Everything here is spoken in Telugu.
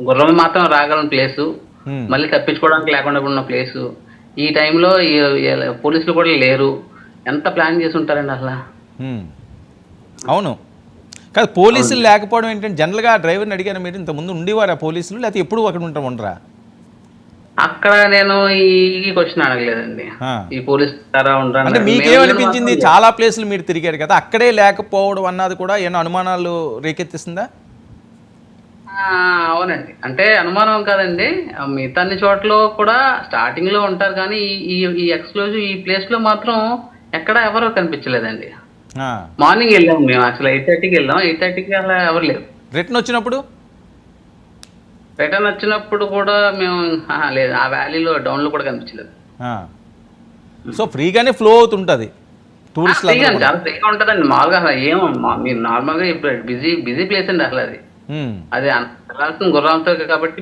గుర్రం మాత్రం రాగలను ప్లేసు. హ్మ్. మళ్ళీ తప్పించుకోవడానికి లేకుండా ఉన్న ప్లేసు. ఈ టైంలో పోలీసులు కూడా లేరు. ఎంత ప్లాన్ చేసి ఉంటారండి అసల. హ్మ్. అవును. కాదు పోలీసులు అవును. లేకపోవడం ఏంటంటే జనరల్‌గా డ్రైవర్‌ని అడిగారా మీరు? ఇంతకుముందు ఉండేవారా పోలీసులు? లేకపోతే ఎప్పుడూ అక్కడ ఉండరా? అక్కడ నేను ఈ క్వెషన్ అడగలేదండి. ఆ! ఈ పోలీస్ ఉంటారా ఉండరా అంటే మేము వెళ్ళిన మాత్రం మీకేమనిపించింది? లేదు. చాలా ప్లేసులు మీరు తిరిగారు కదా! అక్కడే లేకపోవడం అన్నది కూడా ఏమైనా అనుమానాలు రేకెత్తిస్తుందా? ఆ! అవునండి. అంటే అనుమానం కాదండి. మిగతా అన్ని చోట్ల కూడా స్టార్టింగ్‌లో ఉంటారు కానీ ఈ ఈ ఎక్స్‌క్లూజివ్ ఈ ప్లేస్‌లో మాత్రం ఎక్కడ ఎవరు కనిపించలేదండి. ఆ! మార్నింగ్ ఎళ్ళాము మేము యాక్చువల్ 8:30కి ఎళ్ళాం. 8:30కి అలా ఎవరు లేరు. రిటర్న్ వచ్చినప్పుడు? రిటర్న్ వచ్చినప్పుడు కూడా మేము అహా! లేదు. ఆ వ్యాలీలో డౌన్‌లో కూడా కనిపించలేదు. ఆ! సో, ఫ్రీగానే ఫ్లో అవుతుంటది. టూరిస్టులందరూ ఫ్రీగానే కూడా. చాలా ఫ్రీగా ఉంటదండి. మామూలుగా అసలు మీరు నార్మల్‌గా ఇప్పుడు బిజీ బిజీ ప్లేస్ అండి అసలది. హ్మ్. అది వెళ్ళాల్సిన గుర్రాలతో కాబట్టి